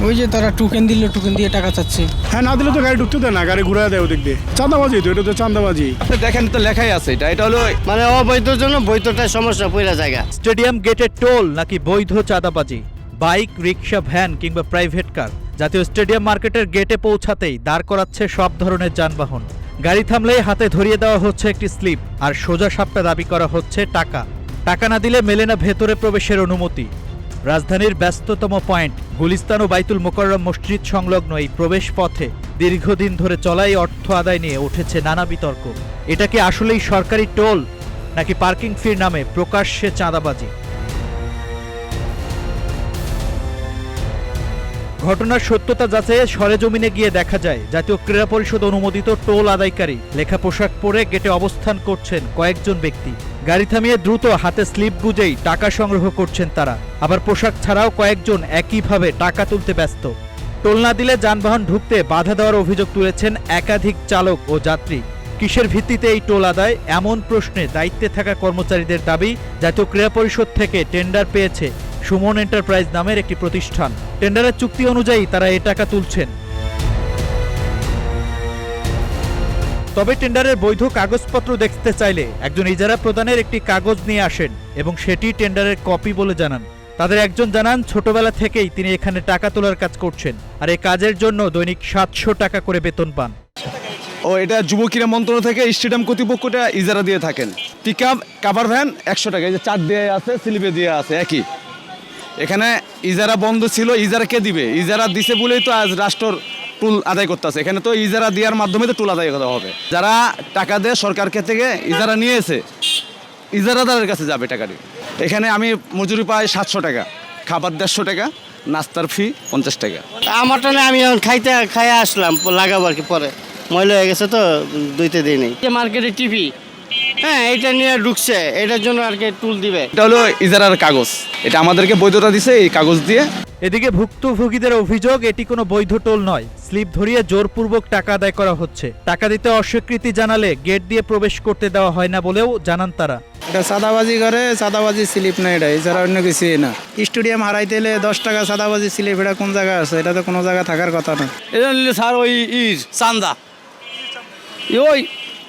ওই যে তারা টোকেন দিল, টোকেন দিয়ে টাকা চাচ্ছে। হ্যাঁ, না দিলে তো গাড়ি ঢুকতে দেয় না, গাড়ি ঘুরে দেয় ওদিক দিয়ে। চাঁদাবাজি তো, এটা তো চাঁদাবাজি। আপনি দেখেন তো লেখাই আছে, এটা হলো মানে অবৈধর জন্য বৈধটার সমস্যা পড়া জায়গা। স্টেডিয়াম গেটের টোল নাকি বৈধ চাঁদাবাজি? বাইক, রিক্সা, ভ্যান কিংবা প্রাইভেট কার জাতীয় স্টেডিয়াম মার্কেটের গেটে পৌঁছাতেই দাঁড় করাচ্ছে সব ধরনের যানবাহন। গাড়ি থামলেই হাতে ধরিয়ে দেওয়া হচ্ছে একটি স্লিপ, আর সোজা সাপটা দাবি করা হচ্ছে টাকা। টাকা না দিলে মেলে না ভেতরে প্রবেশের অনুমতি। রাজধানীর ব্যস্ততম পয়েন্ট গুলিস্তান ও বাইতুল মোকাররম মসজিদ সংলগ্ন এই প্রবেশ পথে দীর্ঘদিন ধরে চলাই অর্থ আদায় নিয়ে উঠেছে নানা বিতর্ক। এটা কি আসলেই সরকারি টোল নাকি পার্কিং ফির নামে প্রকাশ্যে চাঁদাবাজি? ঘটনার সত্যতা যাচাইয়ে সরেজমিনে গিয়ে দেখা যায় জাতীয় ক্রীড়া পরিষদ অনুমোদিত টোল আদায়কারী লেখা পোশাক পরে গেটে অবস্থান করছেন কয়েকজন ব্যক্তি। গাড়ি থামিয়ে দ্রুত হাতে স্লিপ গুজেই টাকা সংগ্রহ করছেন তারা। আবার পোশাক ছাড়াও কয়েকজন একইভাবে টাকা তুলতে ব্যস্ত। টোল না দিলে যানবাহন ঢুকতে বাধা দেওয়ার অভিযোগ তুলেছেন একাধিক চালক ও যাত্রী। কিসের ভিত্তিতে এই টোল আদায়, এমন প্রশ্নে দায়িত্বে থাকা কর্মচারীদের দাবি, জাতীয় ক্রীড়া পরিষদ থেকে টেন্ডার পেয়েছে সুমন এন্টারপ্রাইজ নামের একটি প্রতিষ্ঠান। টেন্ডারের চুক্তি অনুযায়ী তারা এই টাকা তুলছেন। তবে টেন্ডারের বৈধ কাগজপত্র দেখতে চাইলে একজন ইজারা প্রদানের একটি কাগজ নিয়ে আসেন এবং সেটি টেন্ডারের কপি বলে জানান। তাদের একজন জানান ছোটবেলা থেকেই তিনি এখানে টাকা তোলার কাজ করছেন, আর এই কাজের জন্য দৈনিক 700 টাকা করে বেতন পান। ও এটা যুব ক্রীড়া মন্ত্রণালয় থেকে স্টেডিয়াম কর্তৃপক্ষটা ইজারা দিয়ে থাকেন। পিকআপ, কাভার ভ্যান 100 টাকা, এই যে চার্ট দেওয়া আছে, স্লিপে দেওয়া আছে একই। এখানে ইজারা বন্ধ ছিল, ইজারা কে দিবে? ইজারা দিছে বলেই তো আজ রাষ্ট্র টুল আদায় করতেছে। এখানে তো ইজারা দেওয়ার মাধ্যমে তো টুল আদায় করা হবে। যারা টাকা দেয় সরকারকে থেকে ইজারা নিয়েছে, ইজারাদারের কাছে যাবে টাকাটি। এখানে আমি মজুরি পাই 700 টাকা, খাবার 150 টাকা, নাস্তার ফি 50 টাকা। আমারটা না, আমি এখন খাইয়ে আসলাম, লাগাবো আর কি, পরে ময়লা হয়ে গেছে তো দুইতে দিই নেই। মার্কেটে টিভি, হ্যাঁ, এটা নিয়ে ঢুকছে, এটার জন্য আর কি টুল দিবে। এটা হলো ইজারার কাগজ, এটা আমাদেরকে বৈধতা দিছে এই কাগজ দিয়ে। এদিকে ভুক্তভোগীদের অভিযোগ এটি কোনো বৈধ টোল নয়, স্লিপ ধরিয়ে জোরপূর্বক টাকা আদায় করা হচ্ছে। টাকা দিতে অস্বীকৃতি জানালে গেট দিয়ে প্রবেশ করতে দেওয়া হয় না বলেও জানান তারা। এটা চাঁদাবাজি করে, চাঁদাবাজি স্লিপ না, এটা এছাড়া অন্য কিছুই না। স্টেডিয়াম হারাইতে এলে 10 টাকা চাঁদাবাজি স্লিপ, এটা কোন জায়গায় আছে? এটা তো কোনো জায়গায় থাকার কথা না। এটা নিলে স্যার ওই চান্দা, ওই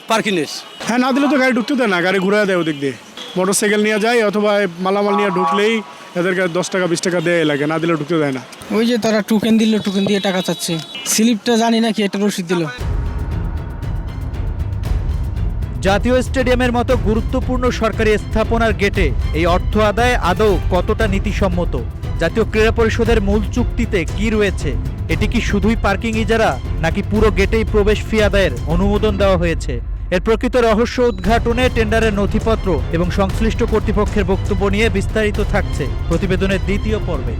পার্কিংয়ের। হ্যাঁ, না দিলে তো গাড়ি ঢুকতে দেয় না, গাড়ি ঘুরে দেয় ওদিক দিয়ে। মোটরসাইকেল নিয়ে যায় অথবা মালামাল নিয়ে ঢুকলেই এদেরকে 10 টাকা 20 টাকা দেয় লাগে, না দিলে ঢুকতে দেয় না। ওই যে তারা টোকেন দিল, টোকেন দিয়ে টাকা চাচ্ছে। স্লিপটা জানি না কি, একটা রসিদ দিল। জাতীয় স্টেডিয়ামের মতো গুরুত্বপূর্ণ সরকারি স্থাপনার গেটে এই অর্থ আদায় আদৌ কতটা নীতিসম্মত? জাতীয় ক্রীড়া পরিষদের মূল চুক্তিতে কি রয়েছে? এটি কি শুধুই পার্কিং ইজারা নাকি পুরো গেটেই প্রবেশ ফি আদায়ের অনুমোদন দেওয়া হয়েছে? এর প্রকৃত রহস্য উদ্ঘাটনে টেন্ডারের নথিপত্র এবং সংশ্লিষ্ট কর্তৃপক্ষের বক্তব্য নিয়ে বিস্তারিত থাকছে প্রতিবেদনের দ্বিতীয় পর্বে।